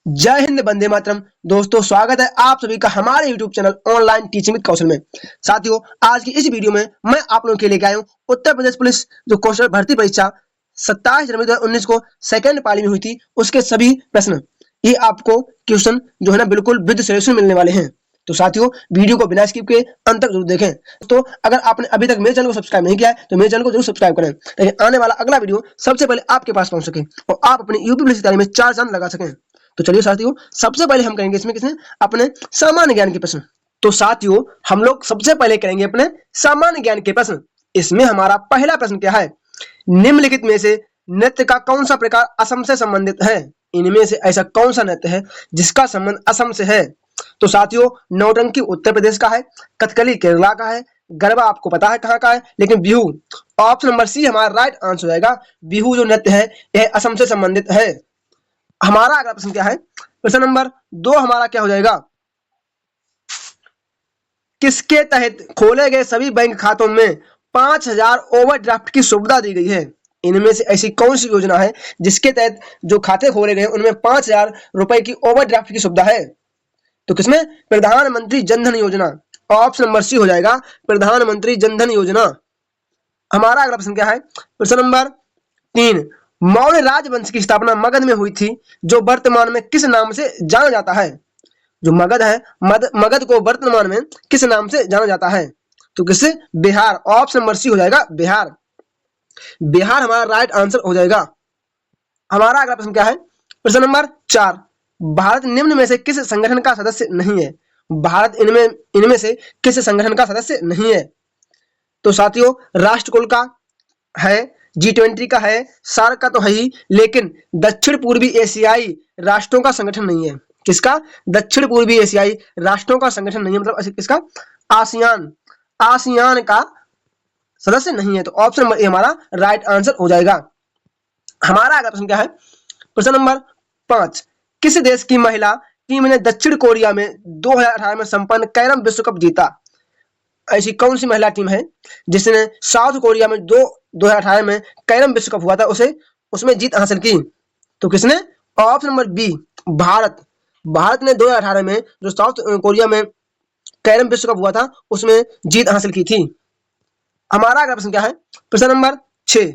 जय हिंद, वंदे मातरम। दोस्तों, स्वागत है आप सभी का हमारे YouTube channel online teaching with Kaushal में। साथियों, आज की इस वीडियो में मैं आप लोगों के लिए लेके आया हूँ उत्तर प्रदेश पुलिस जो कौशल भर्ती परीक्षा 27 जनवरी 2019 को सेकंड पाली में हुई थी, उसके सभी प्रश्न ये आपको क्वेश्चन जो है ना बिल्कुल विद सॉल्यूशन मिलने वाले हैं। तो साथियों, वीडियो को बिना स्किप के अंत तक जरूर देखें। तो अगर आपने अभी तक मेरे चैनल को सब्सक्राइब नहीं किया है तो मेरे चैनल को जरूर सब्सक्राइब करें, ताकि आने वाला अगला वीडियो सबसे पहले आपके पास पहुंच सके और आप अपनी यूपी पुलिस की तैयारी में 4 चांद लगा सकें। तो चलिए साथियों, सबसे पहले हम करेंगे इसमें किसने अपने सामान्य ज्ञान के प्रश्न। तो साथियों, हम लोग सबसे पहले करेंगे अपने सामान्य ज्ञान के प्रश्न। इसमें हमारा पहला प्रश्न क्या है? निम्नलिखित में से नृत्य का कौन सा प्रकार असम से संबंधित है? इनमें से ऐसा कौन सा नृत्य है जिसका संबंध असम से है? तो साथियों, नौटंकी उत्तर प्रदेश का है, कथकली केरला का है, गरबा आपको पता है कहाँ का है, लेकिन बिहू ऑप्शन नंबर सी हमारा राइट आंसर हो जाएगा। बिहू जो नृत्य है यह असम से संबंधित है। हमारा अगला प्रश्न क्या है? प्रश्न नंबर 2 हमारा क्या हो जाएगा? किसके तहत खोले गए सभी बैंक खातों में 5000 ओवरड्राफ्ट की सुविधा दी गई है? इनमें से ऐसी कौन सी योजना है जिसके तहत जो खाते खोले गए उनमें 5000 रुपए की ओवरड्राफ्ट की सुविधा है? तो किसमें? प्रधानमंत्री जनधन योजना। ऑप्शन नंबर सी हो जाएगा, प्रधानमंत्री जनधन योजना। हमारा अगला प्रश्न क्या है? प्रश्न नंबर 3, मौर्य राजवंश की स्थापना मगध में हुई थी, जो वर्तमान में किस नाम से जाना जाता है? जो मगध है, मगध को वर्तमान में किस नाम से जाना जाता है? तो किससे? बिहार। ऑप्शन नंबर सी हो जाएगा, बिहार। बिहार हमारा राइट आंसर हो जाएगा। हमारा अगला प्रश्न क्या है? प्रश्न नंबर 4, भारत निम्न में से किस संगठन का सदस्य नहीं है? भारत इनमें से किस संगठन का सदस्य नहीं है? तो साथियों, राष्ट्रकुल का है, G20 का है, सार्क का तो है ही, लेकिन दक्षिण पूर्वी एशियाई राष्ट्रों का संगठन नहीं है। किसका? दक्षिण पूर्वी एशियाई राष्ट्रों का संगठन नहीं है, मतलब किसका? आसियान। आसियान का सदस्य नहीं है। तो ऑप्शन नंबर ए हमारा राइट आंसर हो जाएगा। हमारा अगला प्रश्न क्या है? प्रश्न नंबर 5, किस देश की महिला टीम ने दक्षिण कोरिया में 2018 में संपन्न कैरम विश्व कप जीता? ऐसी कौन सी महिला टीम है जिसने साउथ कोरिया में 2018 में कैरम विश्व कप हुआ था उसमें जीत हासिल की? तो किसने? Option number B, Bharat. Bharat ने 2018 में जो साउथ कोरिया में कैरम विश्व कप हुआ था उसमें जीत हासिल की थी। हमारा अगला प्रश्न क्या है? प्रश्न नंबर 6,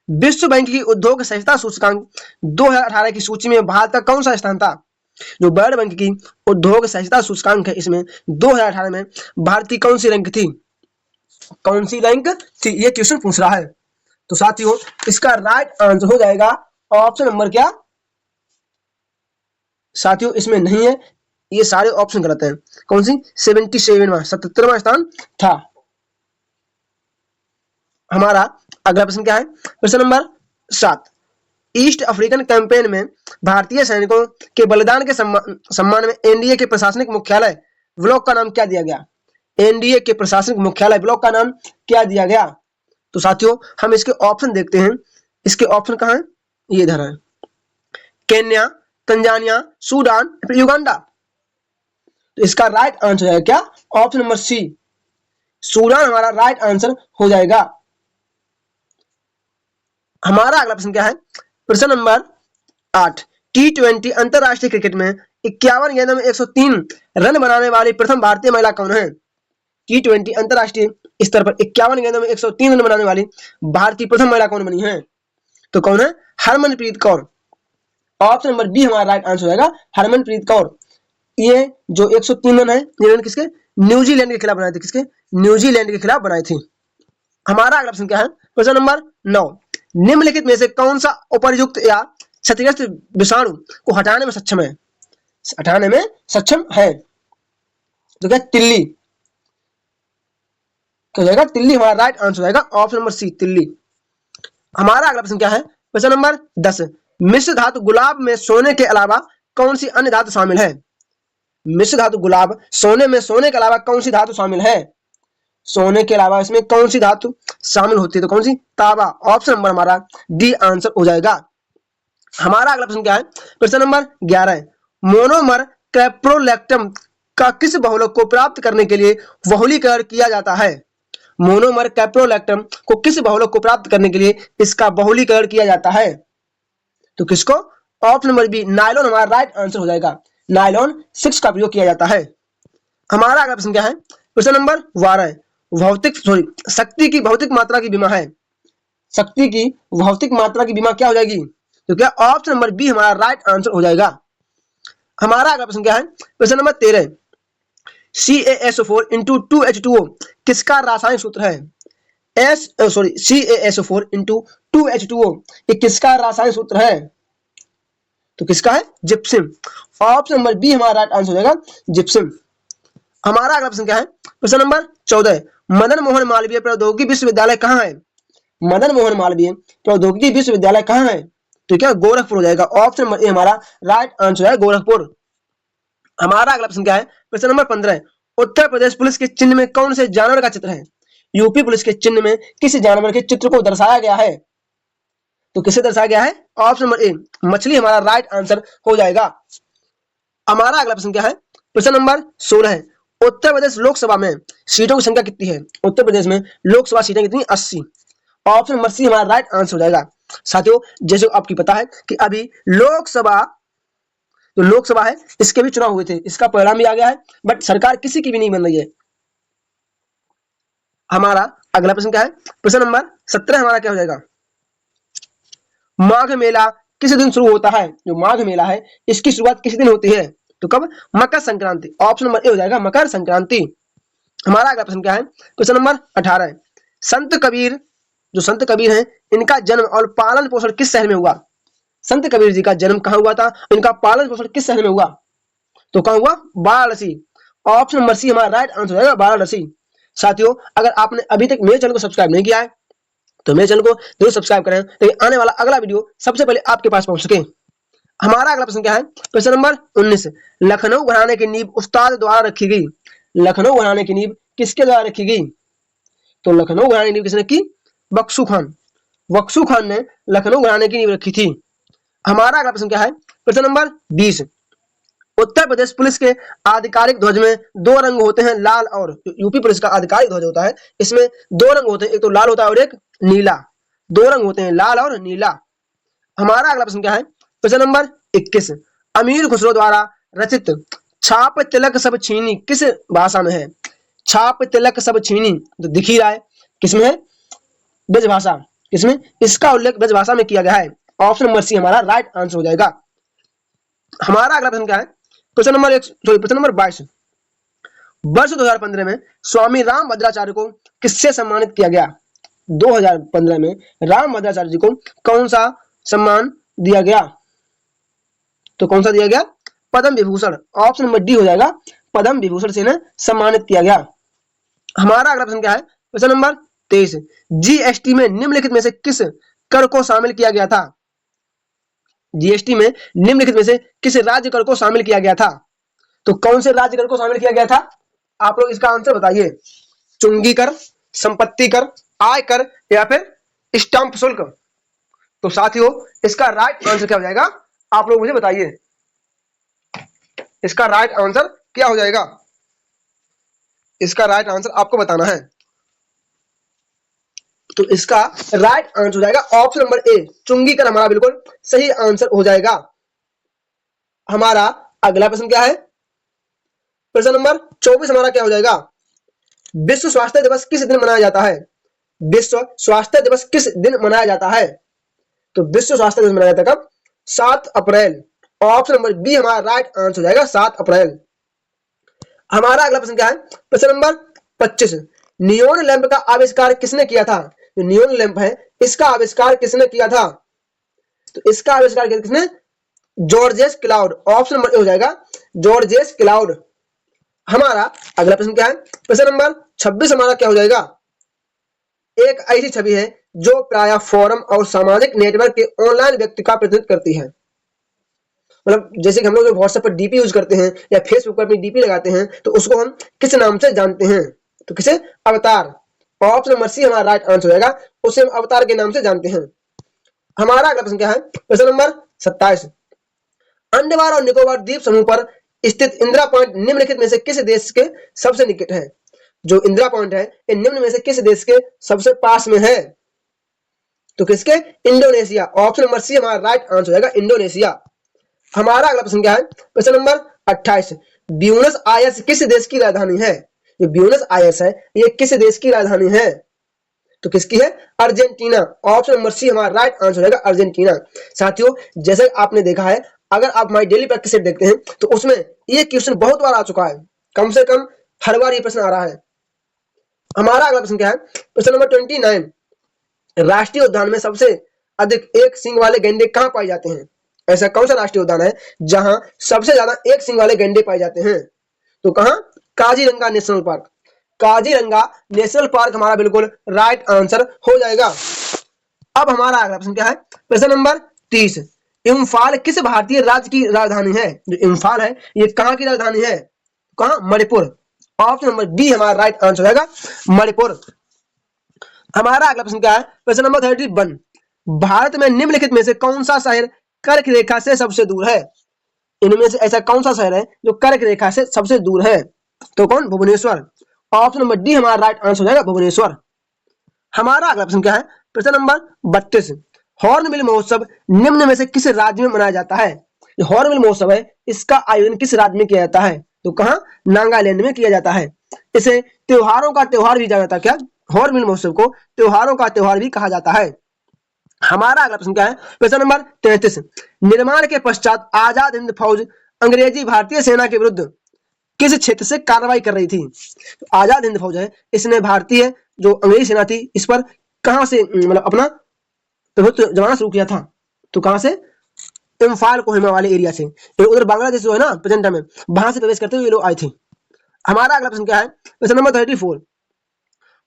विश्व बैंक की उद्योग सहजता सूचकांक 2018 की सूची में भारत का कौन सा स्थान था? जो वर्ल्ड बैंक की उद्योग सहजता सूचकांक है, इसमें 2018 में भारत की कौन सी रैंक थी? कौन सी रैंक थी, ये क्वेश्चन पूछ रहा है। तो साथियों, इसका राइट आंसर हो जाएगा ऑप्शन नंबर क्या? साथियों, इसमें नहीं है, ये सारे ऑप्शन गलत हैं। कौन सी? 77वां 77वां स्थान था। हमारा अगला प्रश्न क्या है? प्रश्न नंबर 7, ईस्ट अफ्रीकन कैंपेन में भारतीय सैनिकों के बलिदान के सम्मान में एनडीए के प्रशासनिक मुख्यालय ब्लॉक का नाम क्या दिया गया? एनडीए के प्रशासनिक मुख्यालय ब्लॉक का नाम क्या दिया गया? तो साथियों, हम इसके ऑप्शन देखते हैं। इसके ऑप्शन कहां है? ये इधर है, केन्या, तंजानिया, सूडान, युगांडा। तो इसका राइट आंसर है क्या? ऑप्शन नंबर सी, सूडान हमारा राइट आंसर हो जाएगा। हमारा अगला प्रश्न क्या है? प्रश्न नंबर 8, T20 अंतरराष्ट्रीय क्रिकेट में 51 गेंदों में 103 रन बनाने वाली प्रथम भारतीय महिला कौन है? T20 अंतरराष्ट्रीय स्तर पर 51 गेंदों में 103 रन बनाने वाली भारत की प्रथम महिला कौन बनी है? तो कौन है? Harmanpreet Kaur. Option number B हमारा राइट आंसर होगा, हरमनप्रीत कौर। ये जो 103 रन है, ये रन किसके? न्यूजीलैंड के खिलाफ बनाए थे। किसके? न्यूजीलैंड के खिलाफ बनाई थी। हमारा अगला प्रश्न क्या है? प्रश्न नंबर 9, निम्नलिखित में से कौन सा उपर्युक्त या क्षतिग्रस्त विषाणु को हटाने में सक्षम है? हटाने में सक्षम है। तो क्या? तिल्ली। तो जाएगा तिल्ली हमारा राइट आंसर जाएगा, ऑप्शन नंबर सी, तिल्ली। हमारा अगला प्रश्न क्या है? प्रश्न नंबर 10, मिश्र धातु गुलाब में सोने के अलावा कौन सी अन्य धातु शामिल है? मिश्र धातु गुलाब सोने के अलावा कौन सी धातु शामिल है? सोने के अलावा इसमें कौन सी धातु शामिल होती है? तो कौन सी? तांबा। ऑप्शन नंबर हमारा डी आंसर हो जाएगा। हमारा अगला प्रश्न क्या है? प्रश्न नंबर 11, मोनोमर कैप्रोलैक्टम का किस बहुलक को प्राप्त करने के लिए बहुलीकरण किया जाता है? मोनोमर कैप्रोलैक्टम को किस बहुलक को प्राप्त करने के लिए इसका बहुलीकरण किया जाता है? तो किसको? ऑप्शन नंबर बी नायलॉन हमारा राइट आंसर हो जाएगा। नायलॉन 6 का प्रयोग किया जाता है। हमारा अगला प्रश्न क्या है, प्रश्न नंबर 12 शक्ति की भौतिक मात्रा की विमा है। शक्ति की भौतिक मात्रा की विमा क्या हो जाएगी, तो क्या ऑप्शन नंबर बी हमारा राइट आंसर हो जाएगा। हमारा अगला प्रश्न क्या है, प्रश्न नंबर 13 CaSO4 इंटू 2H2O किसका रासायनिक सूत्र है। CaSO4 इंटू 2H2O ये किसका रासायनिक सूत्र है, तो किसका है, जिप्सम। ऑप्शन नंबर बी हमारा राइट आंसर हो जाएगा, जिप्सम। हमारा अगला प्रश्न क्या है, प्रश्न नंबर 14 मदन मोहन मालवीय प्रौद्योगिकी विश्वविद्यालय कहाँ है। मदन मोहन मालवीय प्रौद्योगिकी विश्वविद्यालय कहाँ है, तो क्या गोरखपुर हो जाएगा। ऑप्शन नंबर ए हमारा राइट आंसर है, गोरखपुर। हमारा अगला प्रश्न क्या है, प्रश्न नंबर 15 उत्तर प्रदेश पुलिस के चिन्ह में कौन से जानवर का चित्र है। यूपी पुलिस के चिन्ह में किस जानवर के चित्र को दर्शाया गया है, तो किसे दर्शाया गया है, ऑप्शन नंबर ए मछली हमारा राइट आंसर हो जाएगा। हमारा अगला प्रश्न क्या है, प्रश्न नंबर 16 उत्तर प्रदेश लोकसभा में सीटों की संख्या कितनी है। उत्तर प्रदेश में लोकसभा सीटें कितनी, 80। ऑप्शन नंबर सी हमारा राइट आंसर हो जाएगा। साथियों जैसे आपको पता है कि अभी लोकसभा तो लोकसभा है, इसके भी चुनाव हुए थे, इसका परिणाम भी आ गया है, बट सरकार किसी की भी नहीं बन रही है। हमारा अगला प्रश्न क्या है, प्रश्न नंबर 17 हमारा क्या हो जाएगा, माघ मेला किस दिन शुरू होता है। जो माघ मेला है इसकी शुरुआत किस दिन होती है, तो कब, Makar Sankranti. Option number A हो जाएगा, मकर संक्रांति। हमारा अगला प्रश्न क्या है, क्वेश्चन नंबर 18 संत कबीर जो संत कबीर हैं इनका जन्म और पालन पोषण किस शहर में हुआ। संत कबीर जी का जन्म कहां हुआ था, इनका पालन पोषण किस शहर में हुआ, तो कहां हुआ, वाराणसी। ऑप्शन नंबर सी हमारा राइट आंसर हो जाएगा, वाराणसी। साथियों अगर आपने अभी तक मेरे चैनल को सब्सक्राइब नहीं किया है तो मेरे चैनल को जरूर सब्सक्राइब करें ताकि आने वाला अगला वीडियो सबसे पहले आपके पास पहुंच सके। हमारा अगला प्रश्न क्या है, प्रश्न नंबर 19 लखनऊ घराने की नींव उस्ताद द्वारा रखी गई। लखनऊ घराने की नींव किसके द्वारा रखी गई, तो लखनऊ घराने की नींव किसने की, बख्शू खान। बख्शू खान ने लखनऊ घराने की नींव रखी थी। हमारा अगला प्रश्न क्या है, प्रश्न नंबर 20 उत्तर प्रदेश पुलिस के आधिकारिक ध्वज में 2 रंग होते हैं, लाल और, यूपी पुलिस का आधिकारिक ध्वज होता है इसमें 2 रंग होते हैं, एक तो लाल होता है और एक नीला। 2 रंग होते हैं, लाल और नीला। हमारा अगला प्रश्न क्या है, प्रश्न नंबर 21 अमीर खुसरो द्वारा रचित छाप तिलक सब छीनी किस भाषा में है। छाप तिलक सब छीनी तो दिख ही रहा है किसमें है, ब्रज भाषा। किसमें, इसका उल्लेख ब्रज भाषा में किया गया है। ऑप्शन नंबर सी हमारा राइट आंसर हो जाएगा। हमारा अगला प्रश्न क्या है, प्रश्न नंबर 22 वर्ष 2015 में स्वामी राम भद्राचार्य को किससे सम्मानित किया गया। 2015 में राम भद्राचार्य जी को कौन सा सम्मान दिया गया, तो कौन सा दिया गया, Padma Vibhushan. Option number D हो जाएगा, पद्म विभूषण से इन्हें सम्मानित किया गया। हमारा अगला प्रश्न क्या है, प्रश्न नंबर 23 जीएसटी में निम्नलिखित में से किस कर को शामिल किया गया था। जीएसटी में निम्नलिखित में से किस राज्य कर को शामिल किया गया था, तो कौन से राज्य कर को शामिल किया गया था, आप लोग इसका आंसर बताइए। चुंगी कर, संपत्ति कर, आय कर या फिर स्टाम्प शुल्क। तो साथियों इसका राइट आंसर क्या हो जाएगा, आप लोग मुझे बताइए इसका राइट आंसर क्या हो जाएगा। इसका राइट आंसर आपको बताना है, तो इसका राइट आंसर हो जाएगा ऑप्शन नंबर ए चुंगी कर हमारा बिल्कुल सही आंसर हो जाएगा। हमारा अगला प्रश्न क्या है, प्रश्न नंबर 24 हमारा क्या हो जाएगा, विश्व स्वास्थ्य दिवस किस दिन मनाया जाता है। विश्व स्वास्थ्य दिवस किस दिन मनाया जाता है, तो विश्व स्वास्थ्य दिवस मनाया जाता है कब, 7 अप्रैल। ऑप्शन नंबर बी हमारा राइट आंसर हो जाएगा 7 अप्रैल। हमारा अगला प्रश्न क्या है, प्रश्न नंबर 25 नियोन लैंप का आविष्कार किसने किया था। जो नियोन लैंप है इसका आविष्कार किसने किया था, तो इसका आविष्कार किया किसने, George's cloud. Option number A हो जाएगा जॉर्जेस क्लाउड। हमारा अगला प्रश्न क्या है, प्रश्न नंबर 26 हमारा क्या हो जाएगा, एक ऐसी छवि है जो प्रायः फोरम और सामाजिक नेटवर्क के ऑनलाइन व्यक्ति का प्रतिनिधित्व करती है। मतलब जैसे कि हम लोग व्हाट्सएप पर डीपी यूज करते हैं या फेसबुक पर अपनी डीपी लगाते हैं तो उसको हम किस नाम से जानते हैं, तो किसे, अवतार। ऑप्शन नंबर सी हमारा राइट आंसर हो जाएगा, उसे हम अवतार के नाम से जानते हैं। हमारा अगला प्रश्न क्या है, प्रश्न नंबर 27 अंडमान और निकोबार द्वीप समूह पर स्थित इंदिरा पॉइंट निम्नलिखित में से किस देश के सबसे निकट है। जो इंदिरा पॉइंट है ये निम्न में से किस देश के सबसे पास में है, तो किसके, इंडोनेशिया। ऑप्शन नंबर सी हमारा राइट आंसर हो जाएगा इंडोनेशिया। हमारा अगला प्रश्न क्या है, प्रश्न नंबर 28, ब्यूनस आयर्स किस देश की राजधानी है? जो ब्यूनस आयर्स है ये किस देश की राजधानी है? तो किसकी है? अर्जेंटीना। ऑप्शन नंबर सी हमारा राइट आंसर रहेगा, अर्जेंटीना। साथियों, जैसे आपने देखा है, अगर आप माई डेली प्रैक्टिस सेट देखते हैं तो उसमें ये क्वेश्चन बहुत बार आ चुका है, कम से कम हर बार ये प्रश्न आ रहा है। हमारा अगला प्रश्न क्या है, प्रश्न नंबर 29, राष्ट्रीय उद्यान में सबसे अधिक एक सींग वाले गैंडे कहां पाए जाते हैं? ऐसा कौन सा राष्ट्रीय उद्यान है जहां सबसे ज्यादा एक सींग वाले गैंडे पाए जाते हैं? तो कहां? Kaziranga national park. Kaziranga national park हमारा बिल्कुल राइट आंसर हो जाएगा। अब हमारा अगला प्रश्न क्या है, प्रश्न नंबर 30, इम्फाल किस भारतीय राज्य की राजधानी है? जो इम्फाल है ये कहां की राजधानी है? कहां? मणिपुर। ऑप्शन नंबर बी हमारा राइट आंसर रहेगा, मणिपुर। हमारा अगला प्रश्न क्या है, प्रश्न नंबर 31, भारत में निम्नलिखित में से कौन सा शहर कर्क रेखा से सबसे दूर है? इनमें से ऐसा कौन सा शहर है जो कर्क रेखा से सबसे दूर है? तो कौन? भुवनेश्वर। ऑप्शन नंबर डी हमारा राइट आंसर हो जाएगा, भुवनेश्वर। हमारा अगला प्रश्न क्या है, प्रश्न नंबर 32, हॉर्नबिल महोत्सव निम्न में से किस राज्य में मनाया जाता है? जो हॉर्नबिल महोत्सव है इसका आयोजन किस राज्य में किया जाता है? तो कहां? नागालैंड में किया जाता है। इसे त्योहारों का त्योहार भी जाना जाता है। क्या? हॉर्नबिल महोत्सव को त्योहारों का त्योहार भी कहा जाता है। हमारा अगला प्रश्न क्या है, प्रश्न नंबर 33, निर्माण के पश्चात आजाद हिंद फौज अंग्रेजी भारतीय सेना के विरुद्ध किस क्षेत्र से कार्रवाई कर रही थी? तो आजाद हिंद फौज है इसने भारतीय जो अंग्रेजी सेना थी इस पर कहां से मतलब अपना प्रभुत्व जमाना शुरू किया था? तो कहां से? इम्फाल कोहिमा वाले एरिया से। उधर बांग्लादेश जो है ना प्रेजेंट में, वहां से प्रवेश करते हुए ये लोग आए थे। हमारा अगला प्रश्न क्या है, प्रश्न नंबर 34,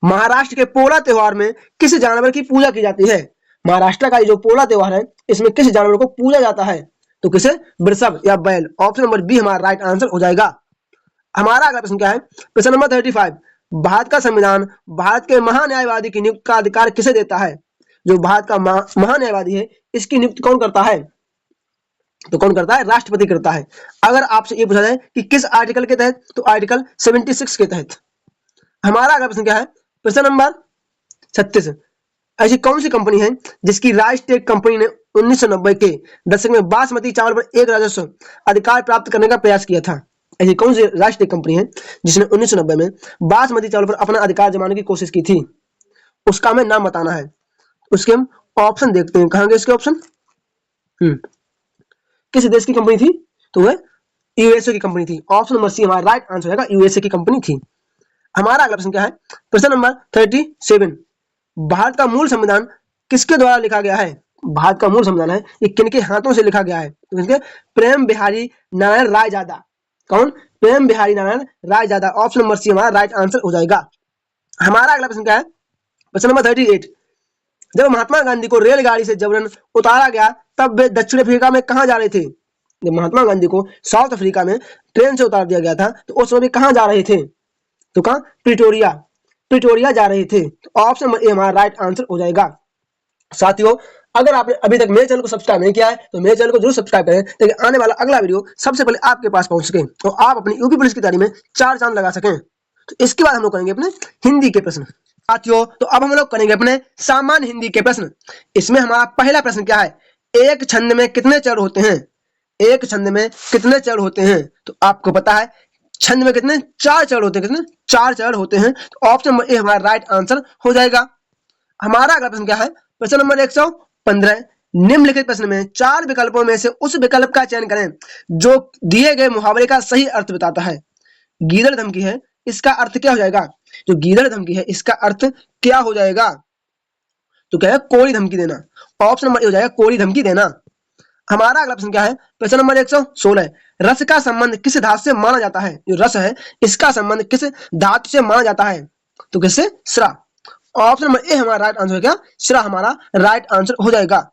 महाराष्ट्र के पोला त्योहार में किस जानवर की पूजा की जाती है? महाराष्ट्र का जो पोला त्योहार है इसमें किस जानवर को पूजा जाता है? तो किसे? वृषभ या बैल। ऑप्शन नंबर बी हमारा राइट आंसर हो जाएगा। हमारा अगला प्रश्न क्या है, प्रश्न नंबर 35, भारत का संविधान भारत के महान्यायवादी की नियुक्ति का अधिकार किसे देता है? जो भारत का महान्यायवादी है इसकी नियुक्ति कौन करता है? तो कौन करता है? राष्ट्रपति करता है। अगर आपसे ये पूछा जाए कि किस आर्टिकल के तहत, तो आर्टिकल 76 के तहत। हमारा अगला प्रश्न क्या है, प्रश्न नंबर 36, ऐसी कौन सी कंपनी है जिसकी राजटेक कंपनी ने 1990 के दशक में बासमती चावल पर एक राजस्व अधिकार प्राप्त करने का प्रयास किया था? ऐसी कौन सी राजटेक कंपनी है जिसने 1990 में बासमती चावल पर अपना अधिकार जमाने की कोशिश की थी? उसका हमें नाम बताना है। उसके हम ऑप्शन देखते हैं, कहां गए इसके ऑप्शन? किस देश की कंपनी थी? तो वह यूएसए की कंपनी थी। ऑप्शन नंबर सी हमारा राइट आंसर रहेगा, यूएसए की कंपनी थी। हमारा अगला प्रश्न क्या है, प्रश्न नंबर 37, भारत का मूल संविधान किसके द्वारा लिखा गया है? भारत का मूल संविधान है ये किनके हाथों से लिखा गया है? तो किसके? प्रेम बिहारी नारायण रायजादा। कौन? Prem Bihari Narayan Raizada. Option number C हमारा राइट आंसर हो जाएगा। हमारा अगला प्रश्न क्या है, प्रश्न नंबर 38, जब महात्मा गांधी को रेलगाड़ी से जबरन उतारा गया तब वे दक्षिण अफ्रीका में कहां जा रहे थे? जब महात्मा गांधी को साउथ अफ्रीका में ट्रेन से उतार दिया गया था तो उस समय कहां जा रहे थे? तो कहां? प्रिटोरिया। प्रिटोरिया जा रहे थे। तो ऑप्शन नंबर ए हमारा राइट आंसर हो जाएगा। साथियों, अगर आपने अभी तक मेरे चैनल को सब्सक्राइब नहीं किया है तो मेरे चैनल को जरूर सब्सक्राइब करें ताकि आने वाला अगला वीडियो सबसे पहले आपके पास पहुंच सके और आप अपनी यूपी पुलिस की तैयारी में 4 चांद लगा सकें। तो इसके बाद हम लोग करेंगे अपने हिंदी के प्रश्न। साथियों, तो अब हम लोग करेंगे अपने सामान्य हिंदी के प्रश्न। इसमें हमारा पहला प्रश्न क्या है, एक छंद में कितने चरण होते हैं? एक छंद में कितने चरण होते हैं? तो आपको पता है छंद में कितने? 4 चरण होते हैं। कितने? 4 चरण होते हैं। तो ऑप्शन नंबर ए हमारा राइट आंसर हो जाएगा। हमारा अगला प्रश्न क्या है, प्रश्न नंबर 115, निम्नलिखित प्रश्न में 4 विकल्पों में से उस विकल्प का चयन करें जो दिए गए मुहावरे का सही अर्थ बताता है। गीदड़ धमकी है इसका अर्थ क्या हो जाएगा? जो गीदड़ धमकी है इसका अर्थ क्या हो जाएगा? तो क्या है? कोड़ी धमकी देना। ऑप्शन नंबर ए हो जाएगा, कोड़ी धमकी देना। हमारा अगला प्रश्न क्या है, प्रश्न नंबर 116, रस का संबंध किस धातु से माना जाता है? जो रस है इसका संबंध किस धातु से माना जाता है? तो किससे? श्रा। ऑप्शन नंबर ए हमारा राइट आंसर है क्या? श्रा हमारा राइट आंसर हो जाएगा।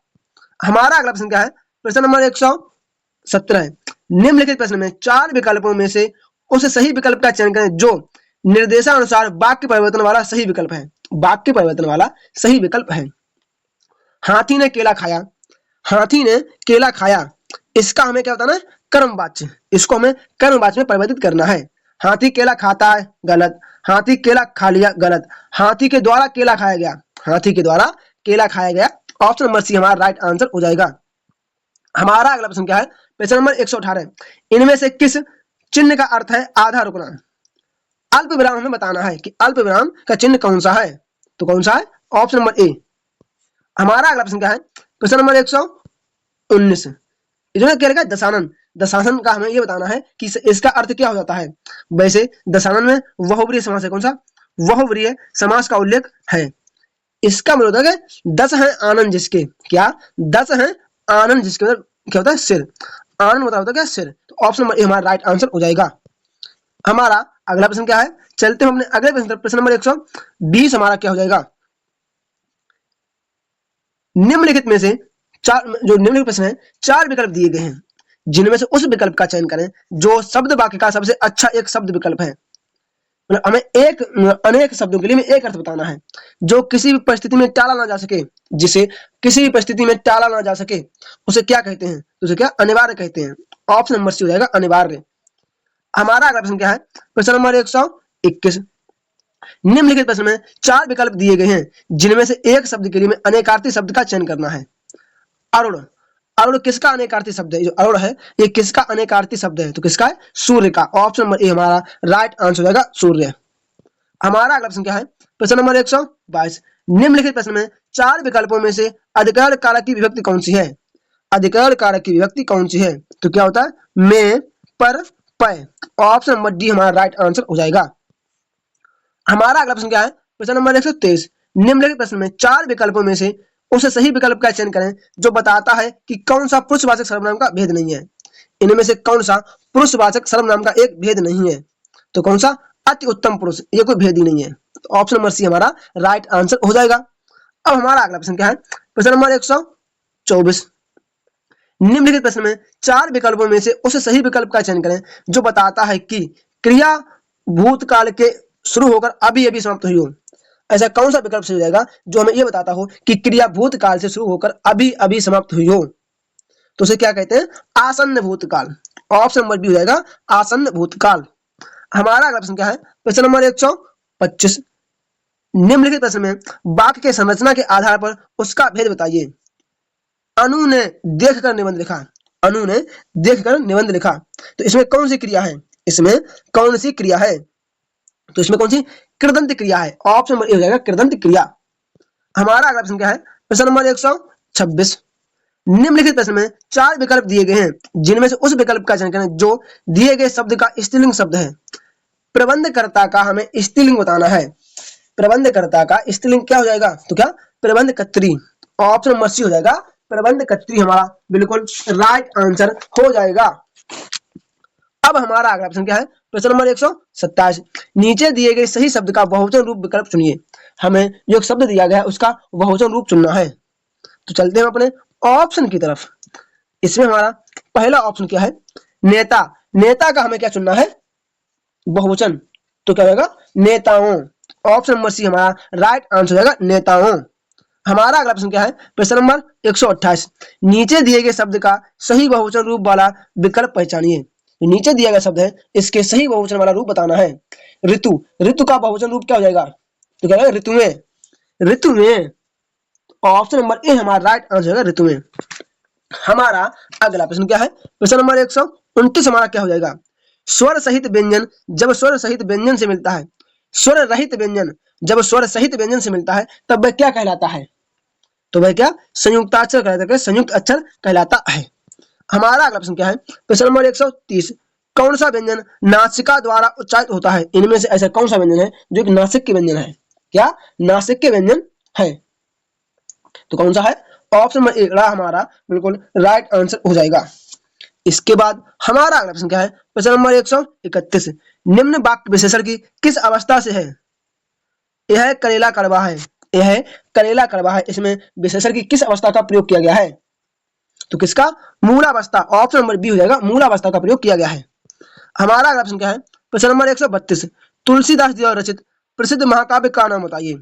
हमारा अगला प्रश्न क्या है, प्रश्न नंबर 117, निम्नलिखित प्रश्न में 4 विकल्पों में से उस सही विकल्प का चयन करें जो निर्देशानुसार वाक्य परिवर्तन वाला सही विकल्प है। वाक्य परिवर्तन वाला सही विकल्प है। हाथी ने केला खाया। हाथी ने केला खाया, इसका हमें क्या बताना है? कर्मवाच्य। इसको हमें कर्मवाच्य में परिवर्तित करना है। हाथी केला खाता है, गलत। हाथी केला खा लिया, गलत। हाथी के द्वारा केला खाया गया। हाथी के द्वारा केला खाया गया। ऑप्शन नंबर सी हमारा राइट आंसर हो जाएगा। हमारा अगला प्रश्न क्या है, प्रश्न नंबर 118, इनमें से किस चिन्ह का अर्थ है आधा रुकना? अल्प विराम हमें बताना है कि अल्प विराम का चिन्ह कौन सा है, तो कौन सा है? Option number A. हमारा अगला प्रश्न क्या है? प्रश्न नंबर 119, जो क्या रहेगा? दशानन। दशानन का हमें ये बताना है कि इसका अर्थ क्या हो जाता है। वैसे दशानन में बहुव्रीहि समास है, कौन सा? बहुव्रीहि समास का उल्लेख है। इसका मतलब होता है 10 है आनंद जिसके, क्या? 10 है आनंद जिसके मतलब क्या होता है? सिर। आनंद मतलब होता है क्या? सिर। तो ऑप्शन नंबर ए हमारा राइट आंसर हो जाएगा। हमारा अगला प्रश्न क्या है? चलते हम अपने अगले प्रश्न, प्रश्न नंबर 120 हमारा क्या हो जाएगा? निम्नलिखित में से जो निम्नलिखित प्रश्न है, 4 विकल्प दिए गए हैं, जिनमें से उस विकल्प का चयन करें जो शब्द वाक्य का सबसे अच्छा एक शब्द विकल्प है। मतलब हमें एक अनेक शब्दों के लिए एक अर्थ बताना है जो किसी भी परिस्थिति में टाला ना जा सके, जिसे किसी भी परिस्थिति में टाला ना जा सके, उसे क्या कहते हैं? तो उसे क्या? अनिवार्य कहते हैं। ऑप्शन नंबर सी हो जाएगा, अनिवार्य। हमारा अगला प्रश्न क्या है? प्रश्न नंबर 121, निम्नलिखित प्रश्न में 4 विकल्प दिए गए हैं, जिनमें से एक शब्द के लिए में अनेकार्थी शब्द का चयन करना है। अरुण। अरुण किसका अनेकार्थी शब्द है? जो अरुण है ये किसका अनेकार्थी शब्द है? तो किसका है? सूर्य का। ऑप्शन नंबर ए हमारा राइट आंसर हो जाएगा, सूर्य। हमारा अगला प्रश्न क्या है? प्रश्न नंबर 122, निम्नलिखित प्रश्न में 4 विकल्पों में से अधिकरण कारक की विभक्ति कौन सी है? अधिकरण कारक की विभक्ति कौन सी है? तो क्या होता है? में, पर, पय। ऑप्शन नंबर डी हमारा राइट आंसर हो जाएगा। हमारा अगला प्रश्न क्या है? प्रश्न नंबर 123, निम्नलिखित प्रश्न में 4 विकल्पों में से उस सही विकल्प का चयन करें जो बताता है कि कौन सा पुरुषवाचक सर्वनाम का भेद नहीं है। इनमें से कौन सा पुरुषवाचक सर्वनाम का एक भेद नहीं है? तो कौन सा? अति उत्तम पुरुष, ये कोई भेद ही नहीं है। तो ऑप्शन नंबर सी हमारा राइट आंसर हो जाएगा। अब हमारा अगला प्रश्न क्या है? प्रश्न नंबर 124, निम्नलिखित प्रश्न में 4 विकल्पों में से उस सही विकल्प का चयन करें जो बताता है कि क्रिया भूतकाल के शुरू होकर अभी अभी समाप्त हुई हो। ऐसा कौन सा विकल्प सही हो जाएगा जो हमें यह बताता हो कि क्रिया भूतकाल से शुरू होकर अभी अभी समाप्त हुई हो? तो उसे क्या कहते हैं? आसन्न भूतकाल। ऑप्शन नंबर बी हो जाएगा, आसन्न भूतकाल। हमारा अगला प्रश्न क्या है? प्रश्न नंबर 125, निम्नलिखित प्रश्न में वाक्य के संरचना के आधार पर उसका भेद बताइए। अनु ने देखकर निबंध लिखा। अनु ने देखकर निबंध लिखा, तो इसमें कौन सी क्रिया है? इसमें कौन सी क्रिया है? तो इसमें कौन सी? कृदंत क्रिया है। ऑप्शन नंबर ए हो जाएगा, कृदंत क्रिया। हमारा अगला प्रश्न क्या है? प्रश्न नंबर 126, निम्नलिखित प्रश्न में 4 विकल्प दिए गए हैं, जिनमें से उस विकल्प का चयन करें जो दिए गए शब्द का स्त्रीलिंग शब्द है। प्रबंधकर्ता का हमें स्त्रीलिंग बताना है। प्रबंधकर्ता का स्त्रीलिंग क्या हो जाएगा? तो क्या? प्रबंधकर्त्री। ऑप्शन नंबर सी हो जाएगा, प्रबंधकर्त्री हमारा बिल्कुल राइट आंसर हो जाएगा। अब हमारा अगला प्रश्न क्या है? प्रश्न नंबर 127, नीचे दिए गए सही शब्द का बहुवचन रूप विकल्प चुनिए। हमें जो शब्द दिया गया है उसका बहुवचन रूप चुनना है। तो चलते हैं अपने ऑप्शन की तरफ। इसमें हमारा पहला ऑप्शन क्या है? नेता। नेता का हमें क्या चुनना है? बहुवचन। तो क्या होगा? नेताओं। ऑप्शन नंबर सी हमारा राइट आंसर हो जाएगा, नेताओं। हमारा अगला प्रश्न क्या है? प्रश्न नंबर 128, नीचे दिए गए शब्द का सही बहुवचन रूप वाला विकल्प पहचानिए। नीचे दिया गया शब्द है, इसके सही बहुवचन वाला रूप बताना है। ऋतु। ऋतु का बहुवचन रूप क्या हो जाएगा? तो क्या होगा? ऋतुएं। ऋतुएं। ऑप्शन नंबर ए हमारा राइट आंसर होगा, ऋतुएं। हमारा अगला प्रश्न क्या है? प्रश्न नंबर 129 हमारा क्या हो जाएगा? स्वर सहित व्यंजन जब स्वर सहित व्यंजन से मिलता है, स्वर रहित व्यंजन जब स्वर सहित व्यंजन से मिलता है तब वह क्या कहलाता है? तो वह क्या? संयुक्ताक्षर कहलाता है, संयुक्त अक्षर कहलाता है। हमारा अगला प्रश्न क्या है? प्रश्न नंबर 130, कौन सा व्यंजन नासिका द्वारा उच्चारित होता है? इनमें से ऐसा कौन सा व्यंजन है जो कि नासिक के व्यंजन है? क्या? नासिक के व्यंजन है। तो कौन सा है? ऑप्शन नंबर ए हमारा बिल्कुल राइट आंसर हो जाएगा। इसके बाद हमारा अगला प्रश्न क्या है? प्रश्न नंबर 131, निम्न वाक्य विशेषण की किस अवस्था से है? यह करेला कड़वा है। यह करेला कड़वा है, इसमें विशेषण की किस अवस्था का प्रयोग किया गया है? तो किसका? मूलावस्था। ऑप्शन नंबर बी हो जाएगा, मूलावस्था का प्रयोग किया गया है। हमारा अगला प्रश्न क्या है? प्रश्न नंबर 132, तुलसीदास जी द्वारा रचित प्रसिद्ध महाकाव्य का नाम बताइए।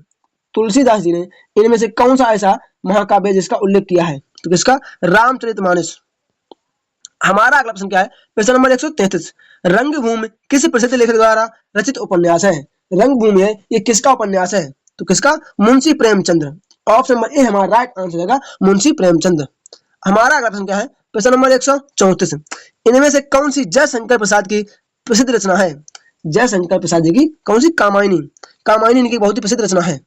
तुलसीदास जी ने इनमें से कौन सा ऐसा महाकाव्य जिसका उल्लेख किया है? तो किसका? रामचरितमानस। हमारा अगला प्रश्न क्या है? प्रश्न नंबर 133, रंगभूमि किस प्रसिद्ध लेखक द्वारा रचित उपन्यास है? रंगभूमि है, ये किसका उपन्यास है? तो किसका? Munshi Premchandra. Option number A हमारा राइट आंसर होगा, मुंशी प्रेमचंद्र। हमारा अगला प्रश्न क्या है, प्रश्न नंबर 134, इनमें से कौन सी जयशंकर प्रसाद की प्रसिद्ध रचना है? जयशंकर प्रसाद जी की कौन सी? कामायनी। कामायनी इनकी बहुत ही प्रसिद्ध रचना है।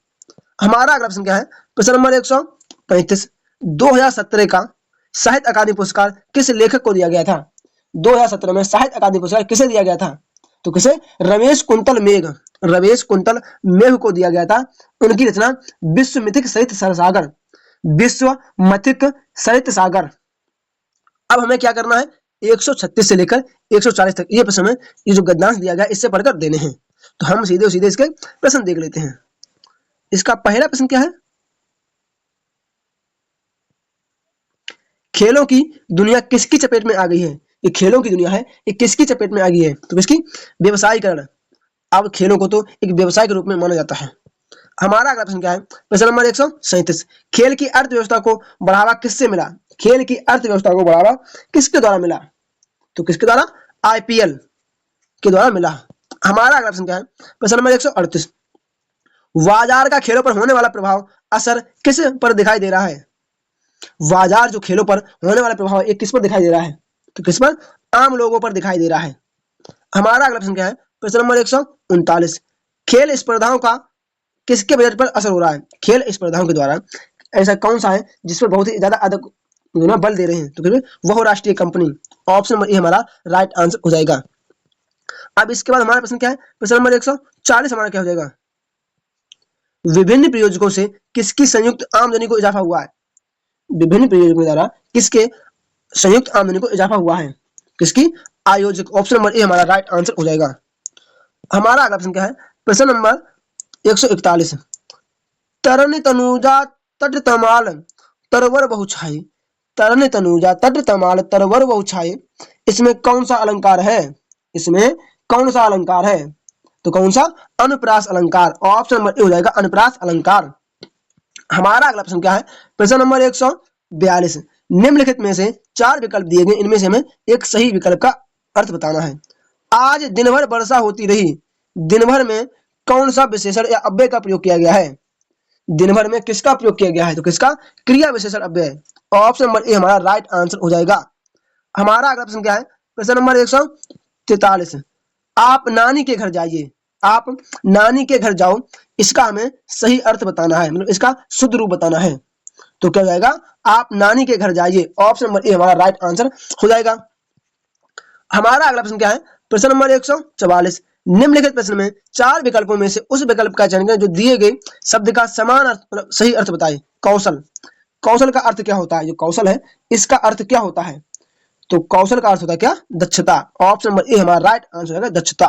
हमारा अगला प्रश्न क्या है, प्रश्न नंबर 135, 2017 का साहित्य अकादमी पुरस्कार किस लेखक को दिया गया था? 2017 में साहित्य अकादमी पुरस्कार किसे दिया गया था? तो किसे? रमेश कुंतल मेघ, रमेश कुंतल मेघ को दिया गया था। उनकी रचना विश्व मिथिक साहित्य सागर, विश्व मिथिक साहित्य सागर। अब हमें क्या करना है, 136 से लेकर 140 तक ये प्रश्न में ये जो गद्यांश दिया गया इससे पढ़कर देने हैं। तो हम सीधे सीधे इसके प्रश्न देख लेते हैं। इसका पहला प्रश्न क्या है, खेलों की दुनिया किसकी चपेट में आ गई है? ये खेलों की दुनिया है, ये किसकी चपेट में आ गई है? तो किसकी? व्यवसायीकरण। अब खेलों को तो एक व्यवसाय के रूप में माना जाता है। हमारा अगला प्रश्न क्या है, प्रश्न नंबर 137, खेल की अर्थव्यवस्था को बढ़ावा किससे मिला? खेल की अर्थव्यवस्था को बढ़ावा किसके द्वारा मिला? तो किसके द्वारा? आईपीएल के द्वारा मिला। हमारा अगला प्रश्न क्या है, प्रश्न नंबर 138, बाजार का खेलों पर होने वाला प्रभाव असर किस पर दिखाई दे रहा है? बाजार जो खेलों पर होने वाला प्रभाव एक किस पर दिखाई दे रहा है? तो किस पर? आम लोगों पर दिखाई दे रहा है। हमारा अगला प्रश्न क्या है, प्रश्न नंबर 139, खेल स्पर्धाओं का किसके बजट पर असर हो रहा है? खेल स्पर्धाओं के द्वारा ऐसा कौन सा है जिस पर बहुत ही ज्यादा अधिक बल दे रहे हैं? तो वह राष्ट्रीय कंपनी। ऑप्शन नंबर ए हमारा राइट आंसर हो जाएगा। अब इसके बाद हमारा प्रश्न क्या है, प्रश्न नंबर 140 हमारा क्या हो जाएगा, विभिन्न प्रयोजकों से किसकी संयुक्त आमदनी को इजाफा हुआ है? विभिन्न प्रयोजकों द्वारा किसके संयुक्त आमदनी को इजाफा हुआ है? किसकी? आयोजक। ऑप्शन नंबर ए हमारा राइट आंसर हो जाएगा। हमारा अगला प्रश्न क्या है, प्रश्न नंबर 141, तरन तनुजा तट तमाल तरवर बहुछाई, तरन तनुजा तट तमाल तरवर बहुछाई, इसमें कौन सा अलंकार है? इसमें कौन सा अलंकार है? तो कौन सा? अनुप्रास अलंकार। ऑप्शन नंबर ए हो जाएगा अनुप्रास अलंकार। हमारा अगला प्रश्न क्या है, प्रश्न नंबर 142, निम्नलिखित में से 4 विकल्प दिए गए, इनमें से हमें एक सही विकल्प का अर्थ बताना है। आज दिन भर वर्षा होती रही, दिन भर में कौन सा विशेषण या अव्यय का प्रयोग किया गया है? दिन भर में किसका प्रयोग किया गया है? तो किसका? क्रिया विशेषण अव्यय। ऑप्शन नंबर ए हमारा राइट आंसर हो जाएगा। हमारा अगला प्रश्न क्या है, प्रश्न नंबर 143, आप नानी के घर जाइए, आप नानी के घर जाओ, इसका हमें सही अर्थ बताना है, मतलब इसका शुद्ध रूप बताना है। तो क्या हो जाएगा, आप नानी के घर जाइए। ऑप्शन नंबर ए हमारा राइट आंसर हो जाएगा। हमारा अगला प्रश्न क्या है, प्रश्न नंबर 144, निम्नलिखित प्रश्न में 4 विकल्पों में से उस विकल्प का चयन करें जो दिए गए शब्द का समान अर्थ, मतलब सही अर्थ बताए। कौशल, कौशल का अर्थ क्या होता है? जो कौशल है इसका अर्थ क्या होता है? तो कौशल का अर्थ होता है क्या? दक्षता। ऑप्शन नंबर ए हमारा राइट आंसर होगा दक्षता।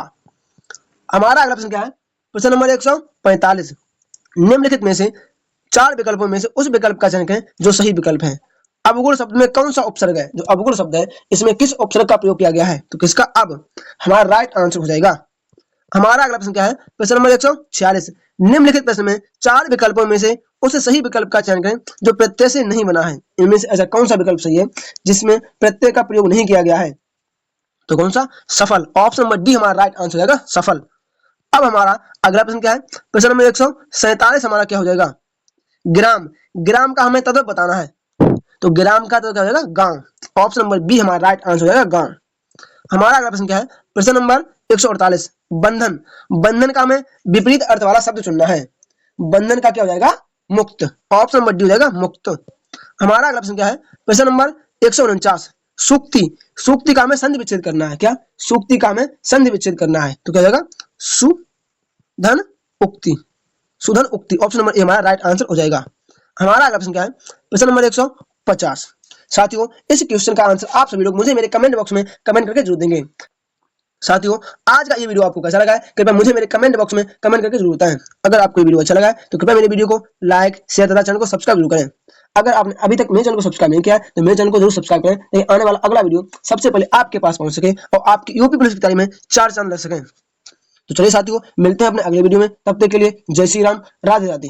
हमारा अगला प्रश्न क्या है, प्रश्न नंबर 145, निम्नलिखित में से 4 विकल्पों में से उस विकल्प का चयन करें जो सही विकल्प है। अवगुण शब्द में कौन सा उपसर्ग है? जो अवगुण शब्द है इसमें किस उपसर्ग का प्रयोग किया गया है? तो किसका? अब। हमारा राइट आंसर हो जाएगा। हमारा अगला प्रश्न क्या है, प्रश्न नंबर 146, निम्नलिखित प्रश्न में 4 विकल्पों में से उस सही विकल्प का चयन करें जो प्रत्यय से नहीं बना है। इनमें से ऐसा कौन सा विकल्प सही है जिसमें प्रत्यय का प्रयोग नहीं किया गया है? तो कौन सा? सफल। ऑप्शन नंबर डी हमारा राइट आंसर हो जाएगा सफल। अब हमारा अगला प्रश्न क्या है, प्रश्न नंबर 147 हमारा क्या हो जाएगा, ग्राम। ग्राम का हमें तत्व बताना है, तो ग्राम का तत्व क्या हो जाएगा? गांव। ऑप्शन नंबर बी हमारा राइट आंसर हो जाएगा गांव। हमारा अगला प्रश्न क्या है, प्रश्न नंबर 148, बंधन। बंधन का हमें विपरीत अर्थ वाला शब्द चुनना है। बंधन का क्या हो जाएगा? मुक्त। ऑप्शन नंबर डी हो जाएगा मुक्त। हमारा अगला प्रश्न क्या है, प्रश्न नंबर 149, सूक्ति। सूक्ति का हमें संधि विच्छेद करना है। क्या? सूक्ति का हमें संधि विच्छेद करना है, तो क्या हो जाएगा? सुधन उक्ति, सुधन उक्ति। ऑप्शन नंबर ए हमारा राइट आंसर हो जाएगा। हमारा अगला प्रश्न क्या है, प्रश्न नंबर 150। साथियों इस क्वेश्चन का आंसर आप सभी लोग मुझे मेरे कमेंट बॉक्स में कमेंट करके जरूर देंगे। साथियों आज का ये वीडियो आपको कैसा लगा है कृपया मुझे मेरे कमेंट बॉक्स में कमेंट करके जरूर बताएं। अगर आपको ये वीडियो अच्छा लगा है तो कृपया मेरे वीडियो को लाइक शेयर तथा चैनल को सब्सक्राइब जरूर करें। अगर आपने अभी तक मेरे चैनल को सब्सक्राइब नहीं किया है तो मेरे चैनल को जरूर सब्सक्राइब करें ताकि आने वाला अगला वीडियो सबसे पहले आपके पास पहुंच सके और आपकी यूपी पुलिस की तैयारी में 4 चांद लग सकें। तो चलिए साथियों मिलते हैं अपने अगले वीडियो में, तब तक के लिए जय श्री राम, राधे राधे।